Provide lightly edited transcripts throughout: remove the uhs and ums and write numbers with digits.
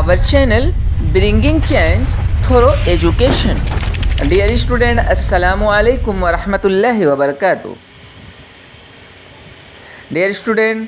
our channel bringing change through education. Dear student, assalamu alaikum wa rahmatullahi wa barakatuh. Dear student,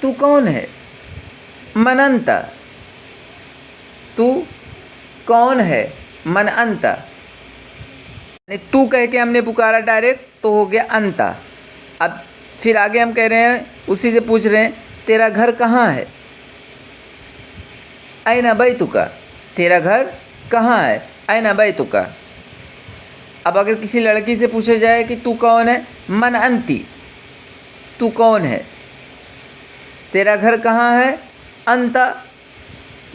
تو کون ہے؟ من انت، تو کون ہے؟ من انت، یعنی تو کہہ کے ہم نے پکارا ڈائریکٹ تو ہو گیا انتا۔ اب پھر آگے ہم کہہ رہے ہیں، اسی سے پوچھ رہے ہیں تیرا گھر کہاں ہے؟ این بیتک، تیرا گھر کہاں ہے؟ این بیتک۔ اب اگر کسی لڑکی سے پوچھا جائے کہ تو کون ہے؟ من انتی، تو کون ہے؟ تیرا گھر کہاں ہے؟ انت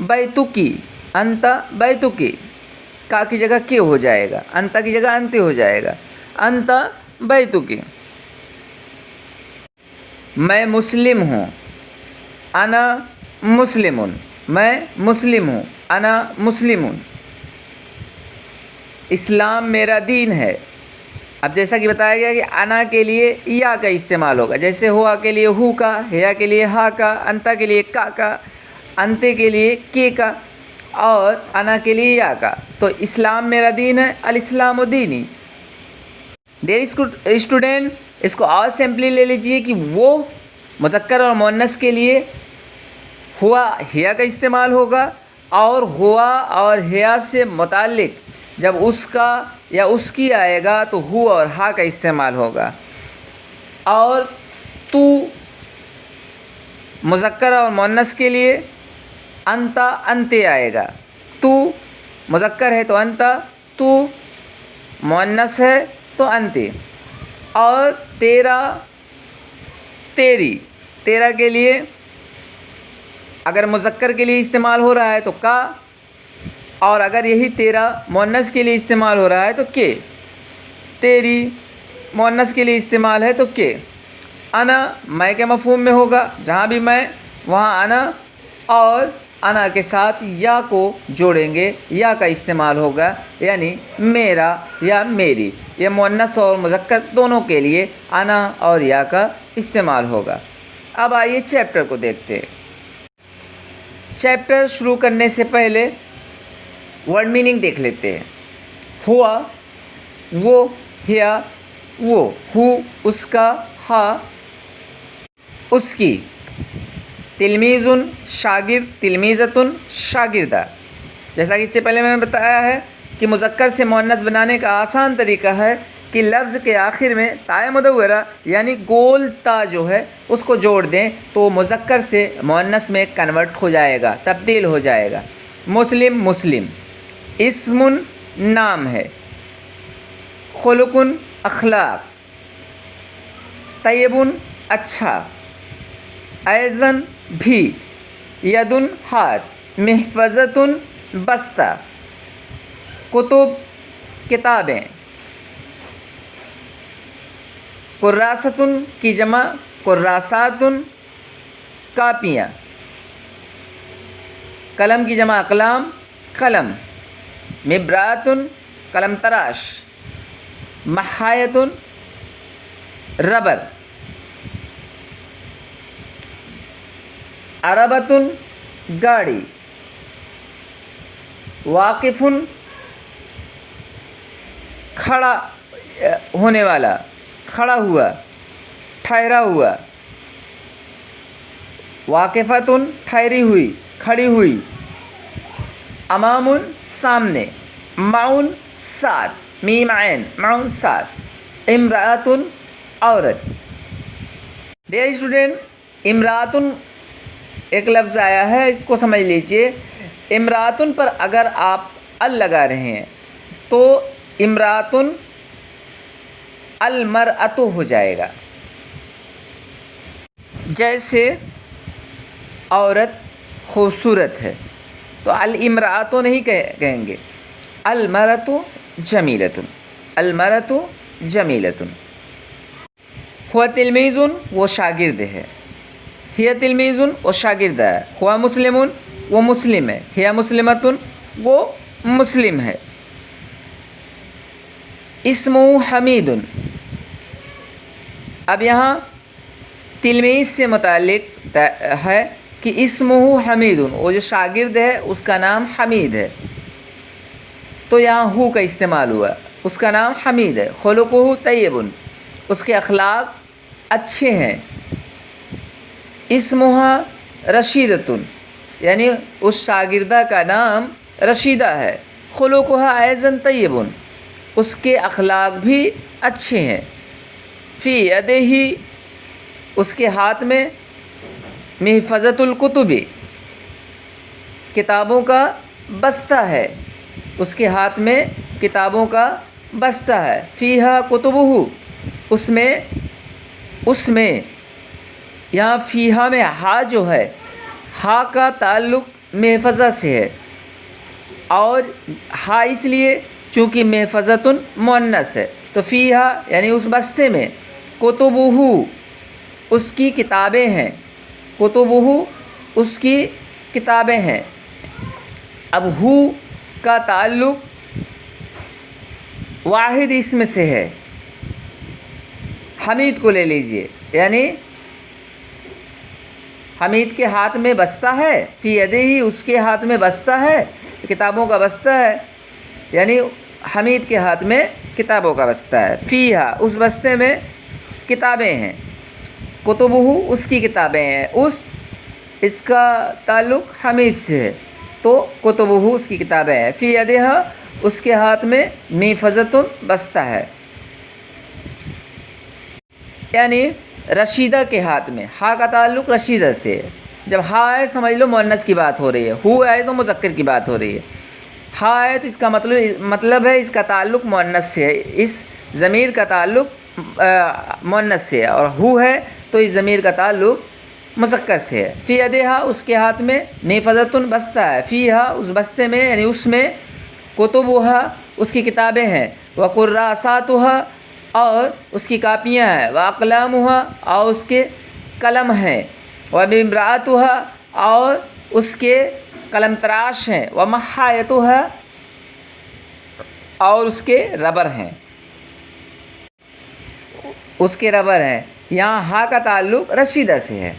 بیتکی، انت بیتکی، کا کی جگہ کے ہو جائے گا، انت کی جگہ انت ہو جائے گا، انت بیتکی۔ میں مسلم ہوں، انا مسلمن، میں مسلم ہوں، انا مسلمن۔ اسلام میرا دین ہے۔ اب جیسا کہ بتایا گیا کہ انا کے لیے یا کا استعمال ہوگا، جیسے ہوا کے لیے ہو کا، ہیا کے لیے ہا کا، انتا کے لیے کا، انتے کے لیے کے کا، اور انا کے لیے یا کا۔ تو اسلام میرا دین ہے، الاسلام دینی۔ ڈیئر اسٹوڈنٹ، اس کو اور سمپلی لے لیجئے کہ وہ مذکر اور مؤنث کے لیے ہوا ہیا کا استعمال ہوگا، اور ہوا اور ہیا سے متعلق جب اس کا یا اس کی آئے گا تو ہو اور ہا کا استعمال ہوگا، اور تو مذکر اور مؤنث کے لیے انتا انتے آئے گا۔ تو مذکر ہے تو انتا، تو مؤنث ہے تو انتے، اور تیرا تیری، تیرا کے لیے اگر مذکر کے لیے استعمال ہو رہا ہے تو کا، اور اگر یہی تیرا مؤنث کے لیے استعمال ہو رہا ہے تو کے، تیری مؤنث کے لیے استعمال ہے تو کے۔ انا میں کے مفہوم میں ہوگا، جہاں بھی میں وہاں انا، اور انا کے ساتھ یا کو جوڑیں گے، یا کا استعمال ہوگا، یعنی میرا یا میری۔ یہ مؤنث اور مذکر دونوں کے لیے انا اور یا کا استعمال ہوگا۔ اب آئیے چیپٹر کو دیکھتے ہیں۔ چیپٹر شروع کرنے سے پہلے ورڈ میننگ دیکھ لیتے ہیں۔ ہوا، وہ، ہیا، وہ، ہو اس کا، ہا اس کی۔ تلمیذ شاگرد، تلمیذۃ شاگردہ۔ جیسا کہ اس سے پہلے میں نے بتایا ہے کہ مذکر سے مؤنث بنانے کا آسان طریقہ ہے کہ لفظ کے آخر میں تائے مدورہ یعنی گول تا جو ہے اس کو جوڑ دیں تو مذکر سے مؤنث میں کنورٹ ہو جائے گا، تبدیل ہو جائے گا۔ مسلم، مسلم۔ اسم نام ہے، خلق اخلاق، طیب اچھا، ایزن بھی، ید ہاتھ، محفظۃ بستہ، کتب کتابیں، کراست کی جمع کراسات کاپیاں، قلم کی جمع اقلام قلم، مبرات قلم تراش، محایت ربر، عربۃ گاڑی، واقف کھڑا ہونے والا، کھڑا ہوا، ٹھہرا ہوا، واقفۃ ٹھہری ہوئی، کھڑی ہوئی، امام سامنے، معن ساتھ، میم عین معن ساتھ، امرأۃ عورت۔ ڈیئر اسٹوڈنٹ، امرأۃ ایک لفظ آیا ہے، اس کو سمجھ لیجئے۔ امرأۃ پر اگر آپ ال لگا رہے ہیں تو امرأۃ المرأۃ ہو جائے گا۔ جیسے عورت خوبصورت ہے تو الامرأۃ نہیں کہیں گے، المرأۃ جمیلۃ، المرأۃ جمیلۃ۔ ہوا تلمیذ، وہ شاگرد ہے، ہیا تلمیذ، وہ شاگردہ ہے، ہوا مسلم، وہ مسلم ہے، ہیا مسلمۃ، وہ مسلم ہے۔ اسمہ حمید، اب یہاں تلمیذ سے متعلق ہے کہ اسمہ حمید، وہ جو شاگرد ہے اس کا نام حمید ہے، تو یہاں ہو کا استعمال ہوا، اس کا نام حمید ہے۔ خلقہ طیب، اس کے اخلاق اچھے ہیں۔ اسمہا رشیدتن، یعنی اس شاگردہ کا نام رشیدہ ہے، خلقہا ایضاً طیبن، اس کے اخلاق بھی اچھے ہیں، فی یدہ، اس کے ہاتھ میں، محفظۃ الکتب، کتابوں کا بستہ ہے، اس کے ہاتھ میں کتابوں کا بستہ ہے، فیہا کتبہ، اس میں یہاں فیہا میں ہا جو ہے، ہا کا تعلق محفظہ سے ہے، اور ہا اس لیے چونکہ محفظۃ مؤنث ہے، تو فیہا یعنی اس بستے میں، کتبہ اس کی کتابیں ہیں، کتبہ اس کی کتابیں ہیں۔ اب ہو کا تعلق واحد اسم سے ہے، حمید کو لے لیجئے، یعنی حمید کے ہاتھ میں بستہ ہے، فی یدہ اس کے ہاتھ میں بستہ ہے، کتابوں کا بستہ ہے، یعنی حمید کے ہاتھ میں کتابوں کا بستہ ہے، فیہا اس بستے میں کتابیں ہیں، کتبہ اس کی کتابیں ہیں، اس کا تعلق حمید سے ہے، تو کتبہ اس کی کتابیں ہیں، فی یدہ اس کے ہاتھ میں، محفظۃ بستہ ہے، یعنی رشیدہ کے ہاتھ میں، ہا کا تعلق رشیدہ سے ہے۔ جب ہا ہے سمجھ لو مؤنث کی بات ہو رہی ہے، ہو ہے تو مذکر کی بات ہو رہی ہے، ہا ہے تو اس کا مطلب ہے اس کا تعلق مؤنث سے ہے، اس ضمیر کا تعلق مؤنث سے ہے، اور ہو ہے تو اس ضمیر کا تعلق مذکر سے ہے۔ فی یدہا اس کے ہاتھ میں، محفظۃ بستہ ہے، فیہا اس بستے میں یعنی اس میں، کتبہا اس کی کتابیں ہیں، وقراساتہا اور اس کی کاپیاں ہیں، واقلامہا اور اس کے قلم ہیں، وممراتہا اور اس کے قلم تراش ہیں، ومحایتہا اور اس کے ربر ہیں، اس کے ربر ہیں۔ یہاں ہا کا تعلق رشیدہ سے ہے۔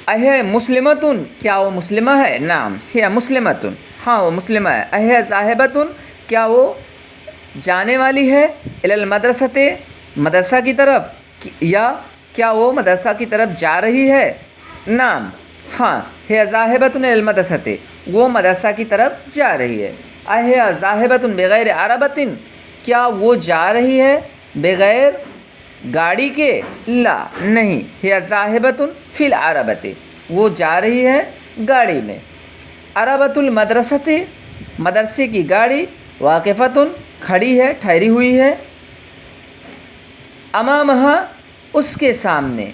اہ مسلمتن، کیا وہ مسلمہ ہے؟ نعم ہی مسلمتن، ہاں وہ مسلمہ ہے۔ اہ ذاہبتن، کیا وہ جانے والی ہے؟ الی المدرسۃ، مدرسہ کی طرف، یا کیا وہ مدرسہ کی طرف جا رہی ہے؟ نعم ہاں، ہی ذاہبۃ الی المدرسۃ، وہ مدرسہ کی طرف جا رہی ہے۔ اہ ذاہبۃ بغیر عربۃ، کیا وہ جا رہی ہے بغیر گاڑی کے؟ لا نہیں، ہی ذاہبۃ فی العربۃ، وہ جا رہی ہے گاڑی میں۔ عربۃ المدرسۃ، مدرسے کی گاڑی، واقفۃ کھڑی ہے، ٹھہری ہوئی ہے، امامہا اس کے سامنے،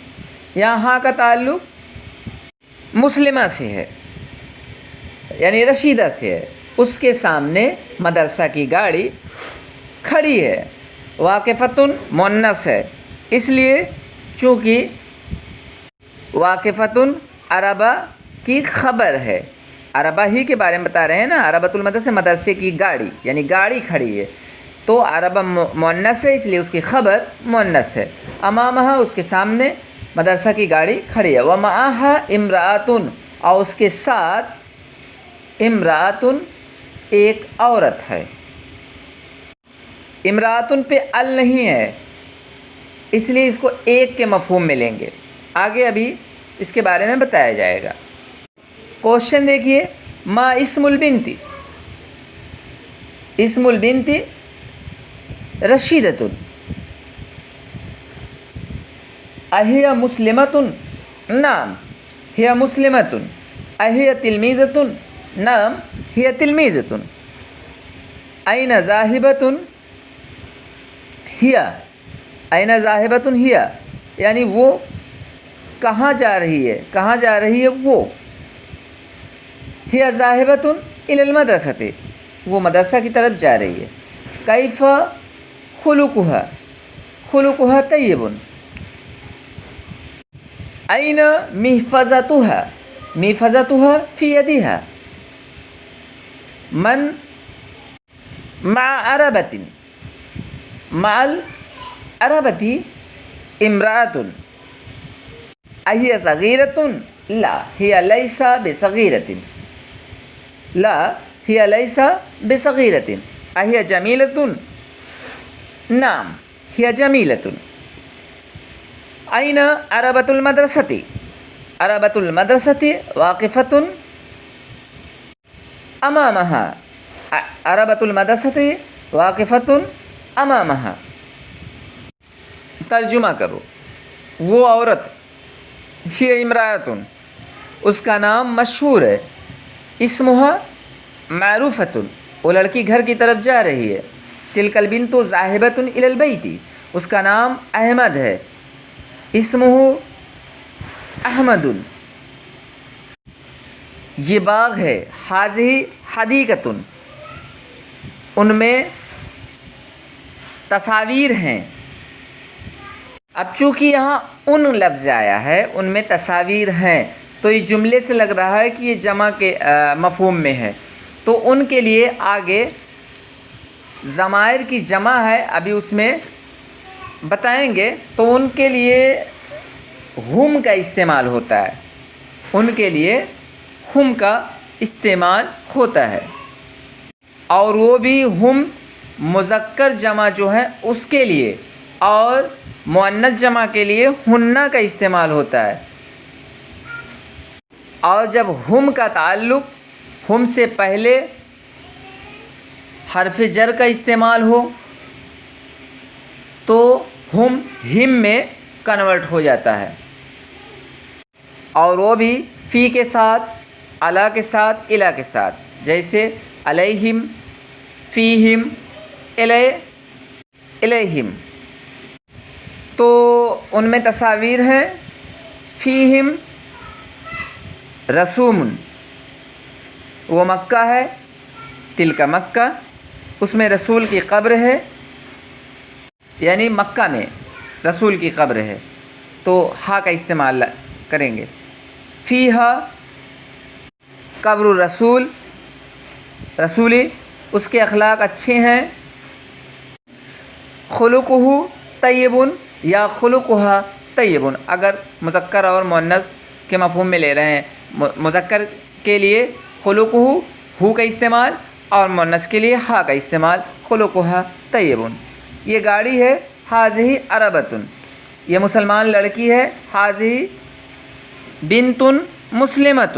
یہاں کا تعلق مسلمہ سے ہے یعنی رشیدہ سے ہے، اس کے سامنے مدرسہ کی گاڑی کھڑی ہے۔ واقفۃ مؤنث ہے، اس لیے چونکہ واقفۃ عربہ کی خبر ہے، عربہ ہی کے بارے میں بتا رہے ہیں نا، عربۃ المدرسہ مدرسے کی گاڑی، یعنی گاڑی کھڑی ہے، تو عربہ مؤنث ہے اس لیے اس کی خبر مؤنث ہے۔ امامہا اس کے سامنے مدرسہ کی گاڑی کھڑی ہے۔ ومعہا امرأۃ، اور اس کے ساتھ امرأۃ ایک عورت ہے۔ امرأۃ پہ ال نہیں ہے، اس لیے اس کو ایک کے مفہوم میں لیں گے، آگے ابھی اس کے بارے میں بتایا جائے گا۔ کوشچن دیکھیے، ما اسم البنت، اسم البنت رشیدۃ، اہی مسلمۃ؟ نعم ہی مسلمۃ۔ اہی تلمیذۃ؟ نعم ہی تلمیذۃ۔ این ذاہبۃ؟ ہی، این ذاہبۃ ہی، یعنی وہ کہاں جا رہی ہے، کہاں جا رہی ہے وہ۔ ہی ذاہبۃ الی المدرسۃ، وہ مدرسہ کی طرف جا رہی ہے۔ کیف خلقہا، خلقہا طیب۔ این محفظتہا، محفظتہا فی یدہا۔ من مع عربۃ، مع العربۃ امرأۃ۔ اہی صغیرۃ؟ لا ہی لیس بصغیرۃ، لا ہی لیس بصغیرۃ۔ اہی جمیلۃ؟ نعم ہی جمیلۃ۔ أين عربة المدرسة؟ عربة المدرسة واقفة أمامها. عربة المدرسة واقفة أمامها. ترجمہ کرو. وہ عورت، یہ امرأتن، اس کا نام مشہور ہے. اسمها معروفتن، وہ لڑکی گھر کی طرف جا رہی ہے. تلک البنت ذاہبۃ الی البیت، اس کا نام احمد ہے. اسمہ احمد، یہ باغ ہے. حاضی حدیقۃ، ان میں تصاویر ہیں. اب چونکہ یہاں ان لفظ آیا ہے، ان میں تصاویر ہیں، تو یہ جملے سے لگ رہا ہے کہ یہ جمع کے مفہوم میں ہے. تو ان کے لیے آگے ضمائر کی جمع ہے، ابھی اس میں بتائیں گے. تو ان کے لیے ہم کا استعمال ہوتا ہے. ان کے لیے ہم کا استعمال ہوتا ہے، اور وہ بھی ہم مذکر جمع جو ہے اس کے لیے، اور مؤنث جمع کے لیے ہنہ کا استعمال ہوتا ہے. اور جب ہم کا تعلق ہم سے پہلے حرف جر کا استعمال ہو تو ہم میں کنورٹ ہو جاتا ہے. اور وہ بھی فی کے ساتھ، علی کے ساتھ، الی کے ساتھ، جیسے علیہم، فیہم، الیہم. تو ان میں تصاویر ہیں. فیہم رسوم، وہ مکہ ہے. تلک مکہ، اس میں رسول کی قبر ہے، یعنی مکہ میں رسول کی قبر ہے، تو ہا کا استعمال کریں گے. فیہا قبر الرسول، رسولی، اس کے اخلاق اچھے ہیں. خلقہ طیب یا خلقہا طیب، اگر مذکر اور مؤنث کے مفہوم میں لے رہے ہیں. مذکر کے لیے خلقہ ہو کا استعمال، اور مؤنث کے لیے ہا کا استعمال. خلقہا طیب. یہ گاڑی ہے. حاذہ عربۃ، یہ مسلمان لڑکی ہے. حاذہ بنت مسلمۃ،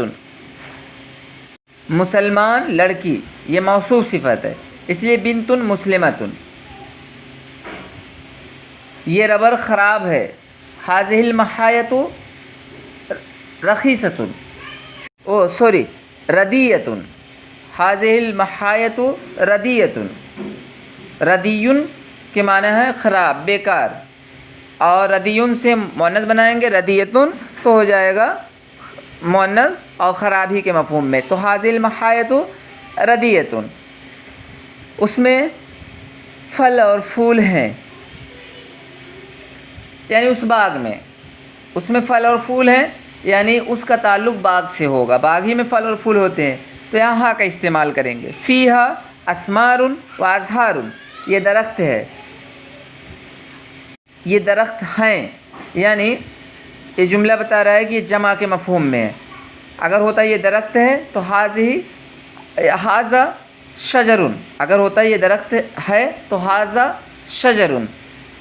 مسلمان لڑکی، یہ موصوف صفت ہے، اس لیے بنت مسلمۃ. یہ ربر خراب ہے. حاذہ المحایۃ رخیصۃ، ردیۃ. حاذہ المحایۃ ردیۃ، ردیٌ کے معنی ہے خراب، بیکار، اور ردیٌ سے مؤنث بنائیں گے ردیۃن تو ہو جائے گا مؤنث اور خرابی کے مفہوم میں. تو حاذہ المحایۃ ردیۃ، اس میں پھل اور پھول ہیں، یعنی اس باغ میں، اس میں پھل اور پھول ہیں، یعنی اس کا تعلق باغ سے ہوگا، باغ ہی میں پھل اور پھول ہوتے ہیں. تو یہاں ہا کا استعمال کریں گے. فیہا اسمار و ازہار، یہ درخت ہے، یہ درخت ہیں، یعنی یہ جملہ بتا رہا ہے کہ یہ جمع کے مفہوم میں ہے. اگر ہوتا یہ درخت ہے تو حاذا شجر، اگر ہوتا یہ درخت ہے تو حاذا شجر،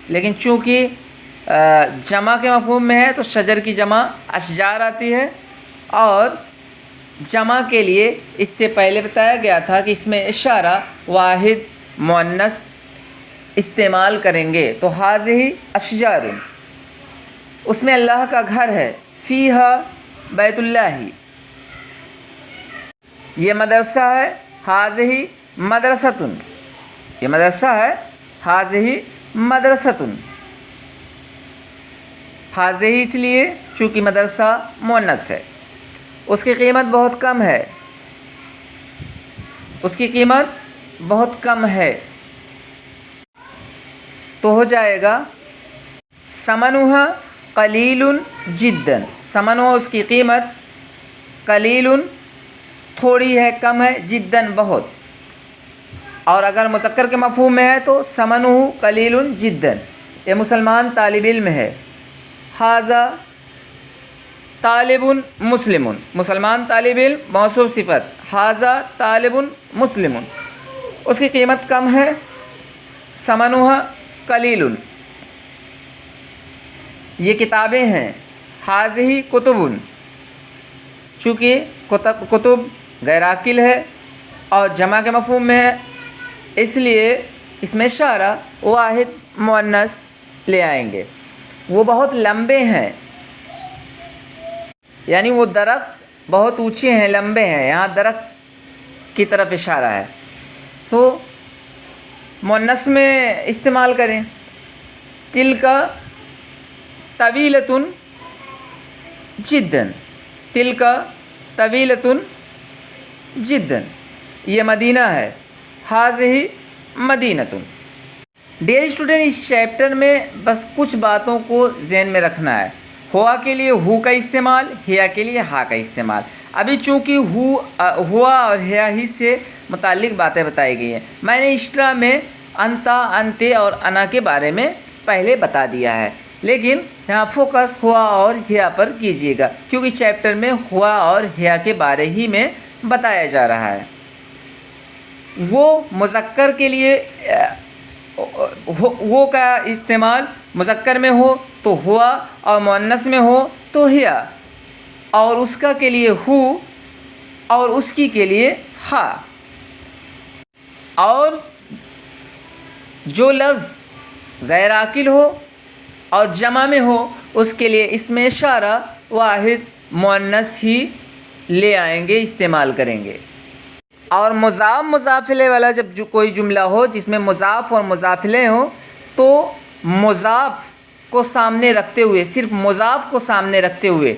لیکن چونکہ جمع کے مفہوم میں ہے تو شجر کی جمع اشجار آتی ہے. اور جمع کے لیے اس سے پہلے بتایا گیا تھا کہ اس میں اشارہ واحد مؤنث استعمال کریں گے. تو حاذہ اشجار، اس میں اللہ کا گھر ہے. فیہا بیت اللہ، یہ مدرسہ ہے. حاذہ مدرسۃ، یہ مدرسہ ہے. حاذہ مدرسۃ، حاذہ اس لیے چونکہ مدرسہ مؤنث ہے. اس کی قیمت بہت کم ہے، اس کی قیمت بہت کم ہے، تو ہو جائے گا ثمنھا قلیل جدا. ثمنھا اس کی قیمت، قلیل تھوڑی ہے، کم ہے، جدا بہت. اور اگر مذکر کے مفہوم میں ہے تو ثمنہ قلیل جدا، یہ مسلمان طالب علم ہے. حاذا طالب مسلم، مسلمان طالب علم موصوف صفت. حاذا طالب مسلم، اس کی قیمت کم ہے. ثمنھا قلیل. یہ کتابیں ہیں. حاضی کتب، چونکہ کتب غیر عاقل ہے اور جمع کے مفہوم میں ہے، اس لیے اس میں اشارہ واحد مؤنث لے آئیں گے. وہ بہت لمبے ہیں، یعنی وہ درخت بہت اونچے ہیں، لمبے ہیں، یہاں درخت کی طرف اشارہ ہے، تو مؤنث میں استعمال کریں. تلک طویلۃ جدا، تلک طویلۃ جدا، یہ مدینہ ہے. حاضی مدینۃ. ڈیئر اسٹوڈنٹ، اس چیپٹر میں بس کچھ باتوں کو ذہن میں رکھنا ہے. ہوا کے لیے ہو کا استعمال، ہیا کے لیے ہا کا استعمال. ابھی چونکہ ہوا اور ہیا ہی سے متعلق باتیں بتائی گئی ہیں. میں نے ایکسٹرا میں انتا، انتے اور انا کے بارے میں پہلے بتا دیا ہے، لیکن یہاں فوکس ہوا اور ہیا پر کیجیے گا، کیونکہ چیپٹر میں ہوا اور ہیا کے بارے ہی میں بتایا جا رہا ہے. وہ مذکر کے لیے وہ کا استعمال مذکر میں ہو تو ہوا اور مؤنث میں ہو تو ہیا، اور اس کا کے لیے ہو اور اس کی کے لیے ہا. اور جو لفظ غیر عاقل ہو اور جمع میں ہو اس کے لیے اس میں اشارہ واحد مؤنث ہی لے آئیں گے، استعمال کریں گے. اور مضاف مضافلے والا جب جو کوئی جملہ ہو جس میں مضاف اور مضافلے ہوں تو مضاف کو سامنے رکھتے ہوئے، صرف مضاف کو سامنے رکھتے ہوئے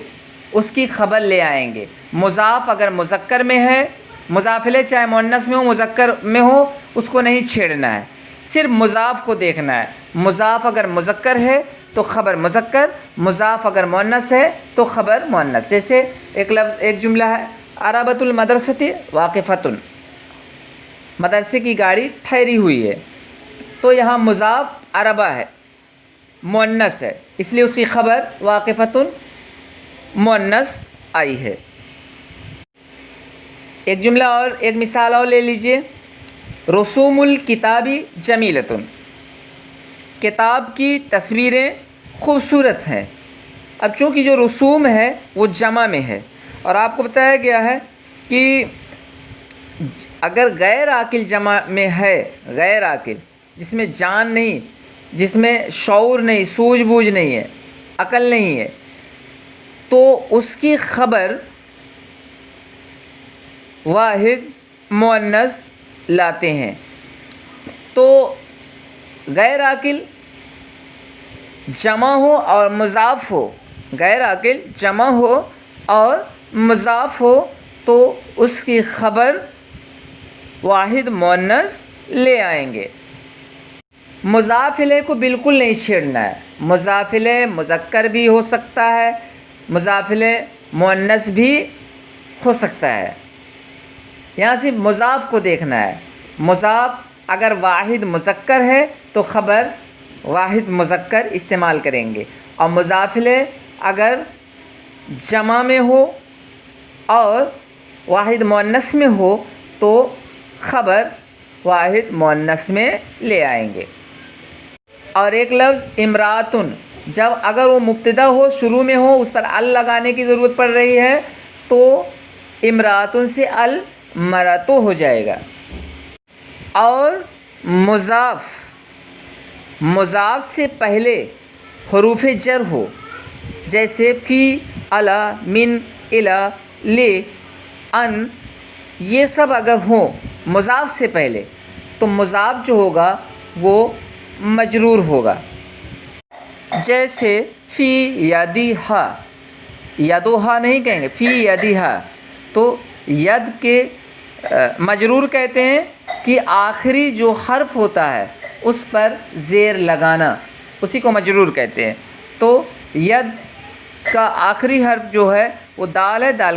اس کی خبر لے آئیں گے. مضاف اگر مذکر میں ہے، مضافلے چاہے مؤنث میں ہو مذکر میں ہو، اس کو نہیں چھیڑنا ہے، صرف مضاف کو دیکھنا ہے. مضاف اگر مذکر ہے تو خبر مذکر، مضاف اگر مؤنث ہے تو خبر مؤنث. جیسے ایک جملہ ہے عربۃ المدرسۃ واقفۃ، مدرسے کی گاڑی ٹھہری ہوئی ہے، تو یہاں مضاف عربہ ہے، مؤنث ہے، اس لیے اس کی خبر واقفۃ مؤنث آئی ہے. ایک جملہ اور ایک مثال اور لے لیجئے. رسوم الکتابی جمیلۃ، کتاب کی تصویریں خوبصورت ہیں. اب چونکہ جو رسوم ہے وہ جمع میں ہے، اور آپ کو بتایا گیا ہے کہ اگر غیر عاقل جمع میں ہے، غیر عاقل جس میں جان نہیں، جس میں شعور نہیں، سوجھ بوجھ نہیں ہے، عقل نہیں ہے، تو اس کی خبر واحد مؤنث لاتے ہیں. تو غیر عاقل جمع ہو اور مضاف ہو، غیر عاقل جمع ہو اور مضاف ہو تو اس کی خبر واحد مؤنث لے آئیں گے. مضافلے کو بالکل نہیں چھیڑنا ہے. مضافلے مذکر بھی ہو سکتا ہے، مضافلے مؤنث بھی ہو سکتا ہے. یہاں صرف مضاف کو دیکھنا ہے. مضاف اگر واحد مذکر ہے تو خبر واحد مذکر استعمال کریں گے، اور مضافلے اگر جمع میں ہو اور واحد مؤنث میں ہو تو خبر واحد مؤنث میں لے آئیں گے. اور ایک لفظ امراتن، جب اگر وہ مبتدا ہو، شروع میں ہو، اس پر ال لگانے کی ضرورت پڑ رہی ہے تو امراتن سے المراتو ہو جائے گا. اور مضاف سے پہلے حروف جر ہو، جیسے فی، علی، من، الی، لی، ان، یہ سب اگر ہوں مضاف سے پہلے تو مضاف جو ہوگا وہ مجرور ہوگا. جیسے فی یدیہا، یدوہا نہیں کہیں گے، فی یدیہا، تو ید کے مجرور کہتے ہیں کہ آخری جو حرف ہوتا ہے اس پر زیر لگانا، اسی کو مجرور کہتے ہیں. تو ید کا آخری حرف جو ہے وہ دال ہے، دال